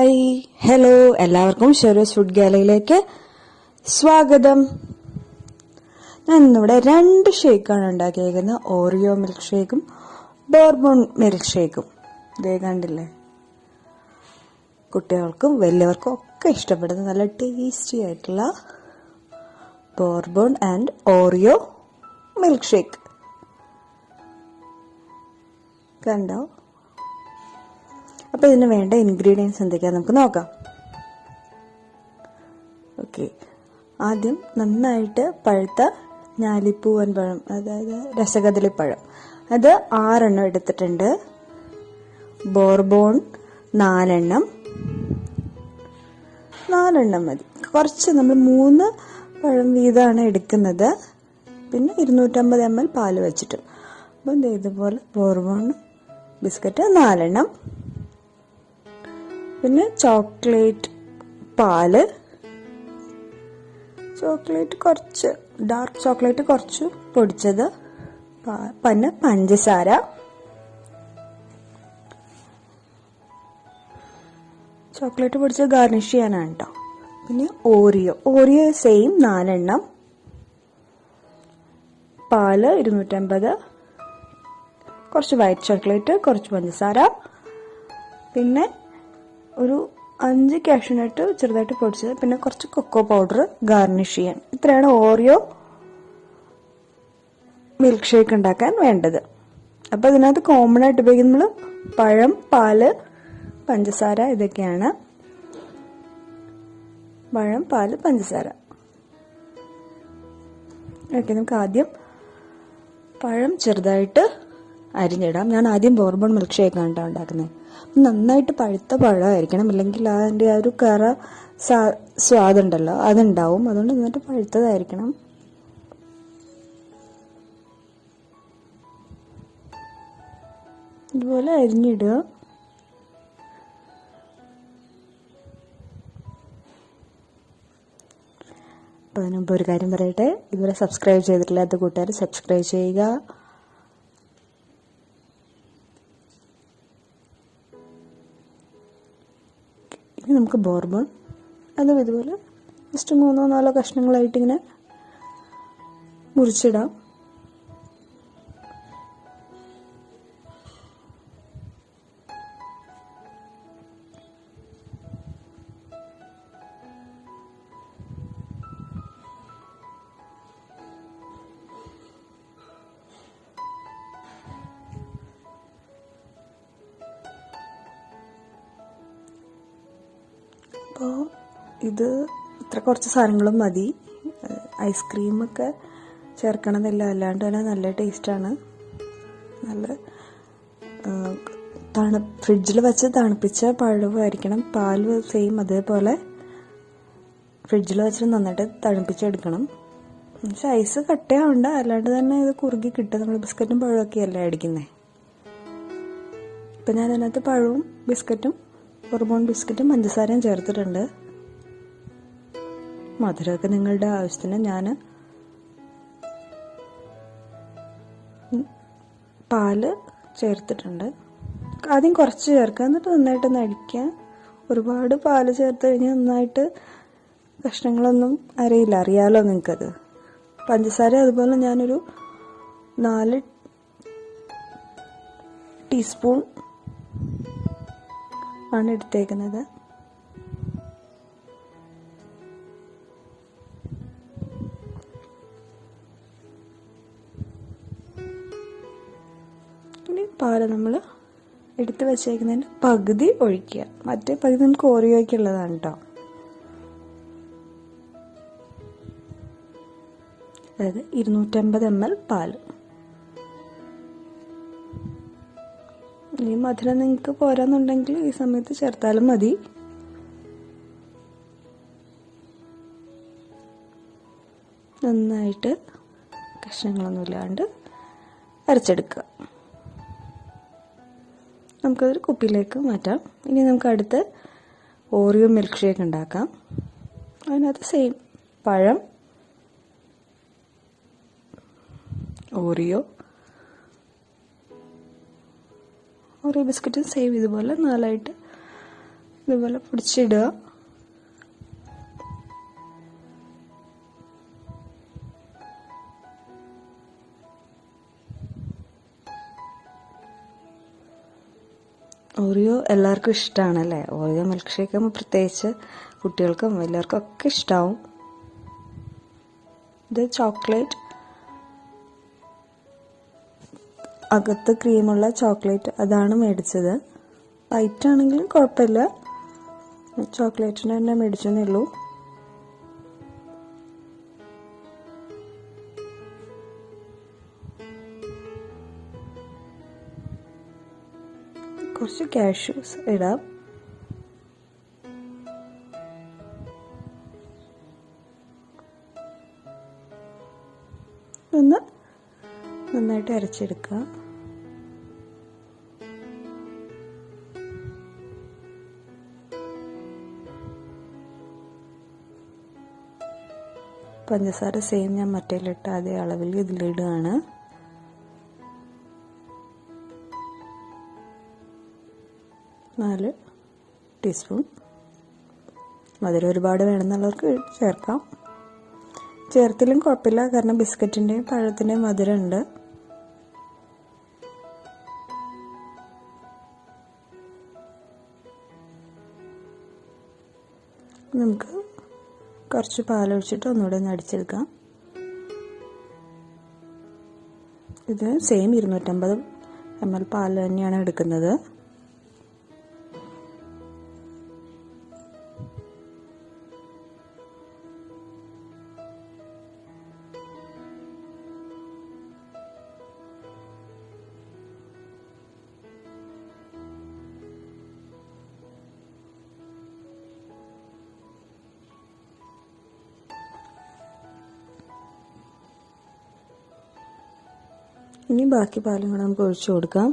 Hi hello എല്ലാവർക്കും ഷെറൂസ് food ഗാലയിലേക്ക് സ്വാഗതം. ഞാൻ ഇന്നിവിടെ 2 ഷേക്കാണ് ഉണ്ടാക്കിയിരിക്കുന്നത്. ഓറിയോ മിൽക്ക് ഷേക്കും ബോർബോൺ മിൽക്ക് ഷേക്കും. ഇതേ കണ്ടില്ലേ, കുട്ടികൾക്കും വലിയവർക്കും ഒക്കെ ഇഷ്ടപ്പെടുന്ന നല്ല ടേസ്റ്റി ആയിട്ടുള്ള Bourbon and Oreo milk shake. കണ്ടോ? അപ്പോൾ ഇതിന് വേണ്ട ഇൻഗ്രീഡിയൻസ് എന്തൊക്കെയാണെന്ന് നമുക്ക് നോക്കാം. ഓക്കെ, ആദ്യം നന്നായിട്ട് പഴുത്ത ഞാലിപ്പൂവൻ പഴം, അതായത് രസകദളിപ്പഴം, അത് 6 എണ്ണം എടുത്തിട്ടുണ്ട്. ബോർബോൺ 4 എണ്ണം മതി. കുറച്ച് നമ്മൾ 3 പഴം വീതമാണ് എടുക്കുന്നത്. പിന്നെ 250 ml പാല് വെച്ചിട്ടും. അപ്പം ഇതുപോലെ ബോർബോൺ ബിസ്ക്കറ്റ് 4 എണ്ണം. പിന്നെ ചോക്ലേറ്റ് പാല്, ചോക്ലേറ്റ് കുറച്ച്, ഡാർക്ക് ചോക്ലേറ്റ് കുറച്ച് പൊടിച്ചത്, പിന്നെ പഞ്ചസാര, ചോക്ലേറ്റ് പൊടിച്ചത് ഗാർണിഷ് ചെയ്യാനാണ് കേട്ടോ. പിന്നെ ഓറിയോ സെയിം 4 എണ്ണം, പാല് 250, കുറച്ച് വൈറ്റ് ചോക്ലേറ്റ്, കുറച്ച് പഞ്ചസാര, പിന്നെ ഒരു 5 കാഷ്യൂനട്ട് ചെറുതായിട്ട് പൊടിച്ചത്, പിന്നെ കുറച്ച് കൊക്കോ പൗഡർ ഗാർണിഷ് ചെയ്യാൻ. ഇത്രയാണ് ഓറിയോ മിൽക്ക് ഷേക്ക് ഉണ്ടാക്കാൻ വേണ്ടത്. അപ്പോൾ ഇതിനകത്ത് കോമൺ ആയിട്ട് ഉപയോഗിക്കുന്നത് പഴം, പാല്, പഞ്ചസാര, ഇതൊക്കെയാണ്. പഴം, പാല്, പഞ്ചസാര. ഓക്കെ, നമുക്ക് ആദ്യം പഴം ചെറുതായിട്ട് അരിഞ്ഞിടാം. ഞാൻ ആദ്യം ബോർബോൺ മിൽക്ക് ഷേക്കാണ് കേട്ടോ ഉണ്ടാക്കുന്നത്. നന്നായിട്ട് പഴുത്ത പഴമായിരിക്കണം, ഇല്ലെങ്കിൽ അതിൻ്റെ ആ ഒരു കറ സ്വാദുണ്ടല്ലോ അതുണ്ടാവും. അതുകൊണ്ട് നന്നായിട്ട് പഴുത്തതായിരിക്കണം. ഇതുപോലെ അരിഞ്ഞിടുക. അപ്പോൾ അതിന് മുമ്പ് ഒരു കാര്യം പറയട്ടെ, ഇതുവരെ സബ്സ്ക്രൈബ് ചെയ്തിട്ടില്ലാത്ത കൂട്ടുകാർ സബ്സ്ക്രൈബ് ചെയ്യുക. ഇനി നമുക്ക് ബോർബോൺ അതും ഇതുപോലെ ജസ്റ്റ് 3-4 കഷ്ണങ്ങളായിട്ട് ഇങ്ങനെ മുറിച്ചിടാം. അപ്പോൾ ഇത് ഇത്ര കുറച്ച് സാധനങ്ങളും മതി. ഐസ്ക്രീമൊക്കെ ചേർക്കണമെന്നില്ല, അല്ലാണ്ട് തന്നെ നല്ല ടേസ്റ്റാണ്. നല്ല ഫ്രിഡ്ജിൽ വെച്ച് തണുപ്പിച്ച പഴമായിരിക്കണം. പാല് സെയിം അതേപോലെ ഫ്രിഡ്ജിൽ വെച്ചിട്ട് നന്നായിട്ട് തണുപ്പിച്ചെടുക്കണം. പക്ഷേ ഐസ് കട്ടയാവണ്ട, അല്ലാണ്ട് തന്നെ ഇത് കുറുകി കിട്ടും. നമ്മൾ ബിസ്ക്കറ്റും പഴമൊക്കെ അല്ലേ അടിക്കുന്നത്. ഇപ്പം ഞാൻ അതിനകത്ത് പഴവും ബിസ്ക്കറ്റും, ബോർബോൺ ബിസ്ക്കറ്റും പഞ്ചസാരയും ചേർത്തിട്ടുണ്ട്. മധുരമൊക്കെ നിങ്ങളുടെ ആവശ്യത്തിന്. ഞാൻ പാല് ചേർത്തിട്ടുണ്ട്. ആദ്യം കുറച്ച് ചേർക്കുക, എന്നിട്ട് നന്നായിട്ടൊന്ന് അടിക്കുക. ഒരുപാട് പാല് ചേർത്ത് കഴിഞ്ഞാൽ നന്നായിട്ട് കഷ്ണങ്ങളൊന്നും അറിയാലോ നിങ്ങൾക്കത്. പഞ്ചസാര അതുപോലെ ഞാനൊരു 4 ടീസ്പൂൺ ആണ് എടുത്തേക്കുന്നത്. ഇനി പാല് നമ്മൾ എടുത്ത് വെച്ചേക്കുന്നതിൻ്റെ പകുതി ഒഴിക്കുക. മറ്റേ പകുതി നമുക്ക് ഓറിയോയ്ക്കുള്ളതാണ് കേട്ടോ. അതായത് 250 ml പാല്. ഈ മധുരം നിങ്ങൾക്ക് പോരാന്നുണ്ടെങ്കിൽ ഈ സമയത്ത് ചേർത്താലും മതി. നന്നായിട്ട് കഷ്ണങ്ങളൊന്നും ഇല്ലാണ്ട് അരച്ചെടുക്കുക. നമുക്കതൊരു കുപ്പിയിലേക്ക് മാറ്റാം. ഇനി നമുക്ക് അടുത്ത് ഓറിയോ മിൽക്ക് ഷേക്ക് ഉണ്ടാക്കാം. അതിനകത്ത് സെയിം പഴം, ഓറിയോ ബിസ്ക്കറ്റ് സേവ് ഇതുപോലെ 4ആയിട്ട് ഇതുപോലെ പൊടിച്ചിടുക. ഓറിയോ എല്ലാവർക്കും ഇഷ്ടമാണല്ലേ. ഓറിയോ മിൽക്ക് ഷേക്ക് ആകുമ്പോൾ പ്രത്യേകിച്ച് കുട്ടികൾക്കും വലിയവർക്കും ഒക്കെ ഇഷ്ടമാവും. ഇത് ചോക്ലേറ്റ്, അകത്ത് ക്രീമുള്ള ചോക്ലേറ്റ്, അതാണ് മേടിച്ചത്. വൈറ്റ് ആണെങ്കിലും കുഴപ്പമില്ല, ചോക്ലേറ്റിന് തന്നെ മേടിച്ചെന്നേ ഉള്ളൂ. കുറച്ച് കാഷ്യൂസ് ഇടാം. ഒന്ന് നന്നായിട്ട് അരച്ചെടുക്കുക. പഞ്ചസാര സെയിം ഞാൻ മറ്റേലിട്ട അതേ അളവിൽ ഇതിലിടുകയാണ്. നാല് ടീസ്പൂൺ. മധുരം ഒരുപാട് വേണമെന്നുള്ളവർക്ക് ചേർക്കാം. ചേർത്തിലും കുഴപ്പമില്ല, കാരണം ബിസ്ക്കറ്റിൻ്റെയും പഴത്തിൻ്റെയും മധുരം ഉണ്ട്. നമുക്ക് കുറച്ച് പാലൊഴിച്ചിട്ട് ഒന്നുകൂടെ ഒന്ന് അടിച്ചെടുക്കാം. ഇത് സെയിം 250 ml പാൽ തന്നെയാണ് എടുക്കുന്നത്. ഇനി ബാക്കി പാലും കൂടെ നമുക്ക് ഒഴിച്ചു കൊടുക്കാം.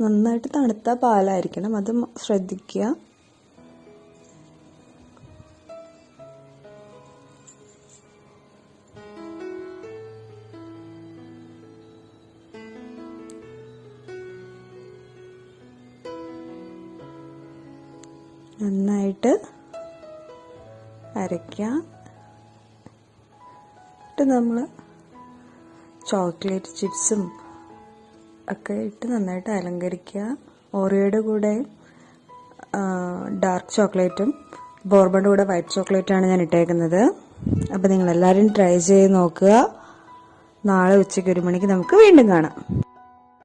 നന്നായിട്ട് തണുത്ത പാലായിരിക്കണം, അത് ശ്രദ്ധിക്കുക. നന്നായിട്ട് അരയ്ക്കുക. നമ്മൾ ചോക്ലേറ്റ് ചിപ്സും ഒക്കെ ഇട്ട് നന്നായിട്ട് അലങ്കരിക്കുക. ഓറിയോയുടെ കൂടെ ഡാർക്ക് ചോക്ലേറ്റും ബോർബണിൻ്റെ കൂടെ വൈറ്റ് ചോക്ലേറ്റാണ് ഞാൻ ഇട്ടേക്കുന്നത്. അപ്പോൾ നിങ്ങളെല്ലാവരും ട്രൈ ചെയ്ത് നോക്കുക. നാളെ ഉച്ചയ്ക്ക് 1 മണിക്ക് നമുക്ക് വീണ്ടും കാണാം.